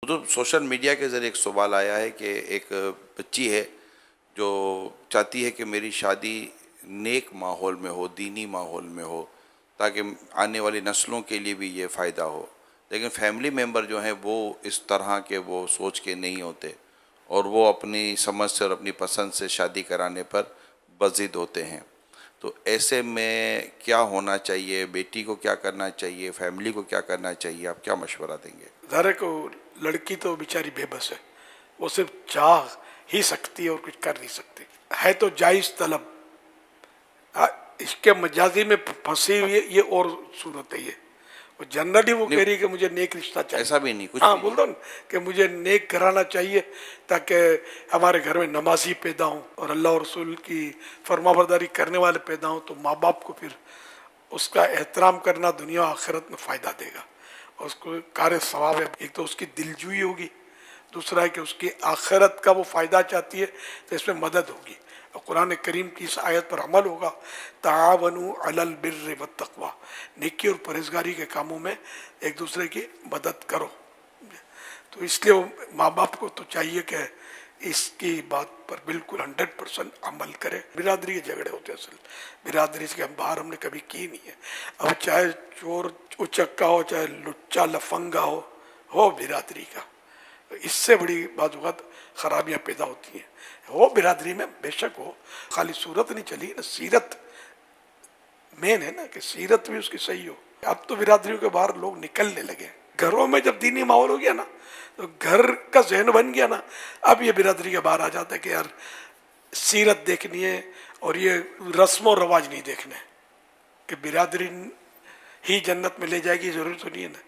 तो social media के ज़रिए एक सवाल आया है कि एक बच्ची है जो चाहती है कि मेरी शादी नेक माहौल में हो, दीनी माहौल में हो, ताकि आने वाली नस्लों के लिए भी ये फ़ायदा हो। लेकिन फैमिली मेम्बर जो हैं वो इस तरह के वो सोच के नहीं होते और वो अपनी समझ से और अपनी पसंद से शादी कराने पर बज़िद होते हैं। तो ऐसे में क्या होना चाहिए, बेटी को क्या करना चाहिए, फैमिली को क्या करना चाहिए, आप क्या मशवरा देंगे? ज़ाहिर को लड़की तो बेचारी बेबस है, वो सिर्फ चाह ही सकती है और कुछ कर नहीं सकती है। तो जायज़ तलब इसके मजाजी में फंसी हुई ये और सूरत है। ये वो जनरली वो कह रही है कि मुझे नेक रिश्ता चाहिए। ऐसा भी नहीं, कुछ हाँ भी बोल दो ना कि मुझे नेक कराना चाहिए ताकि हमारे घर में नमाजी पैदा हों और अल्लाह और रसूल की फरमाबरदारी करने वाले पैदा हों, तो माँ बाप को फिर उसका एहतराम करना दुनिया और आखिरत में फ़ायदा देगा और उसको कार्य सवाब है। एक तो उसकी दिलजुई होगी, दूसरा है कि उसकी आखिरत का वो फ़ायदा चाहती है तो इसमें मदद होगी और कुरान करीम की इस आयत पर अमल होगा, तावनु अलल बिर्रि व तक़वा, नेकी और परहेजगारी के कामों में एक दूसरे की मदद करो। तो इसलिए माँ बाप को तो चाहिए कि इसकी बात पर बिल्कुल 100% अमल करे। बिरादरी के झगड़े होते हैं, असल बिरादरी से हम बाहर हमने कभी की नहीं है। अब चाहे चोर उचक्का हो, चाहे लुच्चा लफंगा हो बिरादरी का, इससे बड़ी बात खराबियाँ पैदा होती हैं। हो बिरादरी में बेशक हो, खाली सूरत नहीं चली ना, सीरत मेन है ना, कि सीरत भी उसकी सही हो। अब तो बिरादरियों के बाहर लोग निकलने लगे। घरों में जब दीनी माहौल हो गया ना, तो घर का जहन बन गया ना, अब ये बिरादरी के बाहर आ जाता है कि यार सीरत देखनी है और ये रस्म और रवाज नहीं देखने, कि बिरादरी ही जन्नत में ले जाएगी जरूरी तो नहीं है ना।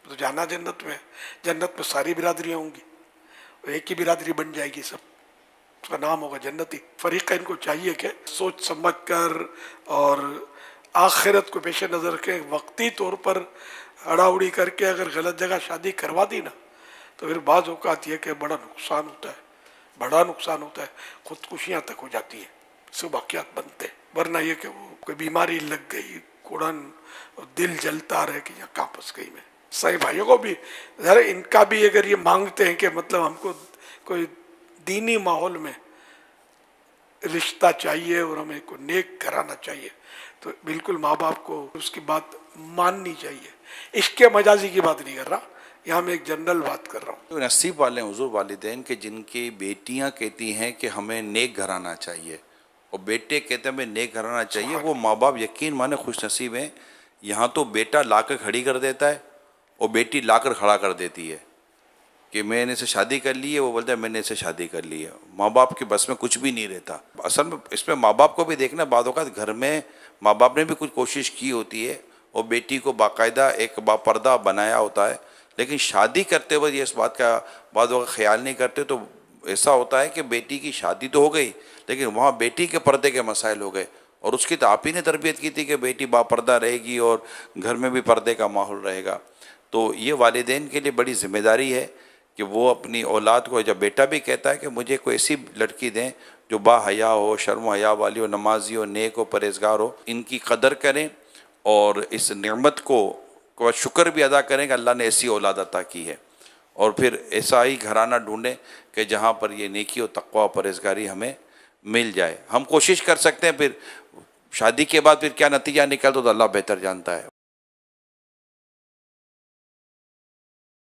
तो जाना जन्नत में, जन्नत में सारी बिरादरियाँ होंगी, एक ही बिरादरी बन जाएगी, सब उसका नाम होगा जन्नती। फरीका इनको चाहिए कि सोच समझ कर और आखिरत को पेश नज़र के वक्ती तौर पर अड़ाउड़ी करके अगर गलत जगह शादी करवा दी ना, तो फिर बाज़ औक़ात ये कि बड़ा नुकसान होता है, बड़ा नुकसान होता है, खुदकुशियाँ तक हो जाती है, सब वाक़यात बनते हैं। वरना ये कि वो कोई बीमारी लग गई, कुड़न और दिल जलता रहे कि यहाँ कहाँ फंस गई मैं। सही भाइयों को भी ज़रा इनका भी अगर ये मांगते हैं कि मतलब हमको कोई दीनी माहौल में रिश्ता चाहिए और हमें को नेक कराना चाहिए, तो बिल्कुल माँ बाप को उसकी बात माननी चाहिए। इसके मजाजी की बात नहीं कर रहा, यहाँ मैं एक जनरल बात कर रहा हूँ। तो नसीब वाले हुजूर वालिदैन के जिनकी बेटियां कहती हैं कि हमें नेक घराना चाहिए और बेटे कहते हैं हमें नेक घराना चाहिए, वो माँ बाप यकीन माने खुश नसीब हैं। यहाँ तो बेटा लाकर खड़ी कर देता है और बेटी लाकर खड़ा कर देती है कि मैंने इसे शादी कर ली है, वो बोलता है मैंने इसे शादी कर ली है। माँ बाप के बस में कुछ भी नहीं रहता। असल में इसमें माँ बाप को भी देखना, बाद औक़ात घर में माँ बाप ने भी कुछ कोशिश की होती है और बेटी को बाकायदा एक बापर्दा बनाया होता है, लेकिन शादी करते वक्त ये इस बात का बाद औक़ात ख्याल नहीं करते। तो ऐसा होता है कि बेटी की शादी तो हो गई, लेकिन वहाँ बेटी के पर्दे के मसाइल हो गए और उसकी तो आप ही ने तरबियत की थी कि बेटी बापर्दा रहेगी और घर में भी पर्दे का माहौल रहेगा। तो ये वालिदैन के लिए बड़ी ज़िम्मेदारी है कि वो अपनी औलाद को, जब बेटा भी कहता है कि मुझे कोई ऐसी लड़की दें जो बाहया हो, शर्म हया वाली हो, नमाजी हो, नेक हो, परहेजगार हो, इनकी कदर करें और इस नेमत को शुक्र भी अदा करें कि अल्लाह ने ऐसी औलाद अता की है। और फिर ऐसा ही घराना ढूंढें कि जहाँ पर ये नेकी और तक़वा और परहेजगारी हमें मिल जाए। हम कोशिश कर सकते हैं, फिर शादी के बाद फिर क्या नतीजा निकलता तो अल्लाह बेहतर जानता है।